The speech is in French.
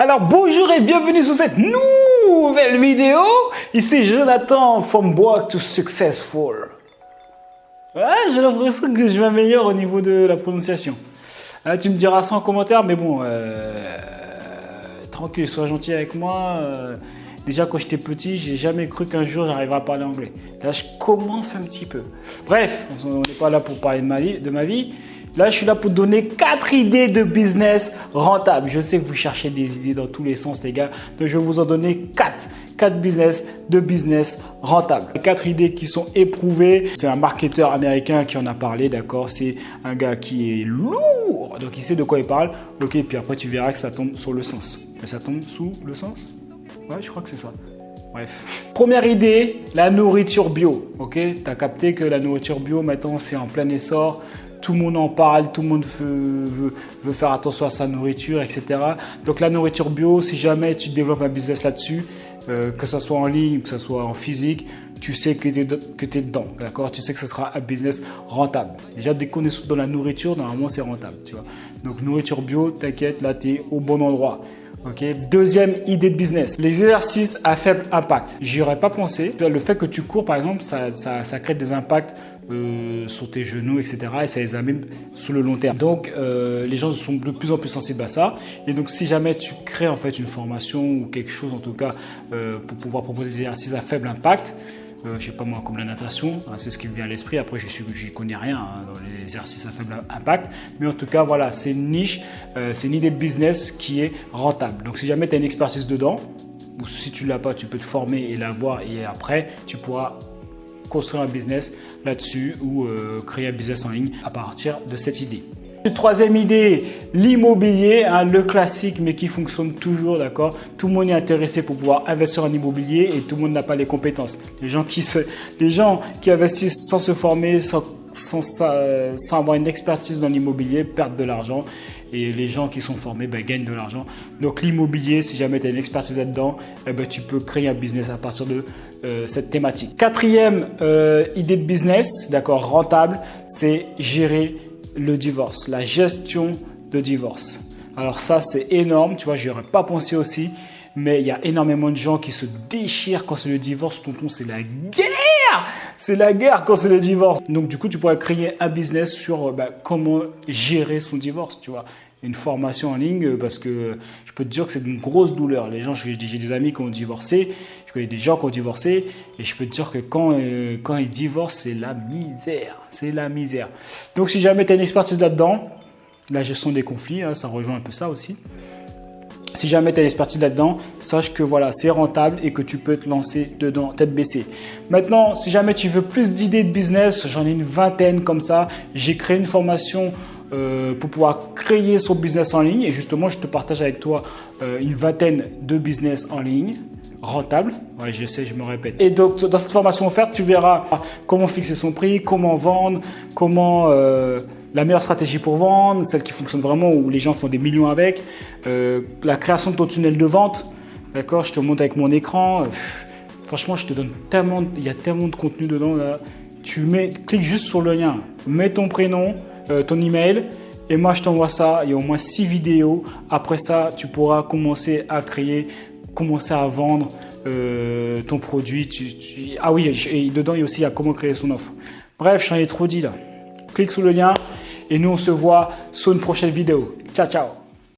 Alors bonjour et bienvenue sur cette nouvelle vidéo. Ici Jonathan from Broke to Successful. Ouais, j'ai l'impression que je m'améliore au niveau de la prononciation. Tu me diras ça en commentaire, mais bon, tranquille, sois gentil avec moi. Déjà quand j'étais petit, j'ai jamais cru qu'un jour j'arriverais à parler anglais. Là, je commence un petit peu. Bref, on n'est pas là pour parler de ma vie. Là, je suis là pour donner 4 idées de business rentables. Je sais que vous cherchez des idées dans tous les sens, les gars. Donc, je vais vous en donner 4 business rentables. 4 idées qui sont éprouvées. C'est un marketeur américain qui en a parlé, d'accord? C'est un gars qui est lourd. Donc, il sait de quoi il parle. Ok, puis après, tu verras que ça tombe sur le sens. Ça tombe sous le sens? Ouais, je crois que c'est ça. Bref. Première idée, la nourriture bio. Ok, tu as capté que la nourriture bio, maintenant, c'est en plein essor. Tout le monde en parle, tout le monde veut faire attention à sa nourriture, etc. Donc la nourriture bio, si jamais tu développes un business là-dessus, que ce soit en ligne, que ce soit en physique, tu sais que tu es dedans, d'accord? Tu sais que ce sera un business rentable. Déjà, dès qu'on est dans la nourriture, normalement, c'est rentable, tu vois. Donc ça bio, t'inquiète, là, tu es au bon endroit. Okay. Deuxième idée de business, les exercices à faible impact. J'y aurais pas pensé. Le fait que tu cours, par exemple, ça crée des impacts sur tes genoux, etc. Et ça les amène sur le long terme. Donc, les gens sont de plus en plus sensibles à ça. Et donc, si jamais tu crées en fait une formation ou quelque chose, en tout cas, pour pouvoir proposer des exercices à faible impact, je sais pas moi, comme la natation, hein, c'est ce qui me vient à l'esprit. Après, j'y connais rien hein, dans les exercices à faible impact. Mais en tout cas, voilà, c'est une niche, c'est une idée de business qui est rentable. Donc, si jamais tu as une expertise dedans, ou si tu l'as pas, tu peux te former et l'avoir. Et après, tu pourras construire un business là-dessus ou créer un business en ligne à partir de cette idée. Troisième idée, l'immobilier, hein, le classique mais qui fonctionne toujours, d'accord. Tout le monde est intéressé pour pouvoir investir en immobilier et tout le monde n'a pas les compétences. Les gens qui investissent sans se former, sans avoir une expertise dans l'immobilier perdent de l'argent et les gens qui sont formés gagnent de l'argent. Donc l'immobilier, si jamais tu as une expertise là-dedans, tu peux créer un business à partir de cette thématique. Quatrième idée de business, d'accord, rentable, c'est gérer le divorce, la gestion de divorce. Alors ça, c'est énorme, tu vois, j'y aurais pas pensé aussi, mais il y a énormément de gens qui se déchirent quand c'est le divorce. Tonton, c'est la guerre! C'est la guerre quand c'est le divorce. Donc du coup, tu pourrais créer un business sur comment gérer son divorce, tu vois. Une formation en ligne parce que je peux te dire que c'est une grosse douleur. Les gens, j'ai des amis qui ont divorcé, je connais des gens qui ont divorcé et je peux te dire que quand ils divorcent, c'est la misère. C'est la misère. Donc si jamais tu as une expertise là-dedans, la gestion des conflits, hein, ça rejoint un peu ça aussi. Si jamais tu as une expertise là-dedans, sache que voilà, c'est rentable et que tu peux te lancer dedans, tête baissée. Maintenant, si jamais tu veux plus d'idées de business, j'en ai une vingtaine comme ça. J'ai créé une formation pour pouvoir créer son business en ligne. Et justement, je te partage avec toi une vingtaine de business en ligne rentables. Ouais, je sais, je me répète. Et donc, dans cette formation offerte, tu verras comment fixer son prix, comment vendre, comment la meilleure stratégie pour vendre, celle qui fonctionne vraiment, où les gens font des millions avec, la création de ton tunnel de vente. D'accord, je te montre avec mon écran. Franchement, je te donne tellement, il y a tellement de contenu dedans là. Clique juste sur le lien, mets ton prénom, ton email et moi je t'envoie ça. Il y a au moins 6 vidéos. Après ça, tu pourras commencer à créer, commencer à vendre ton produit. Ah oui, et dedans il y a aussi comment créer son offre. Bref, j'en ai trop dit là. Clique sur le lien et nous on se voit sur une prochaine vidéo. Ciao, ciao.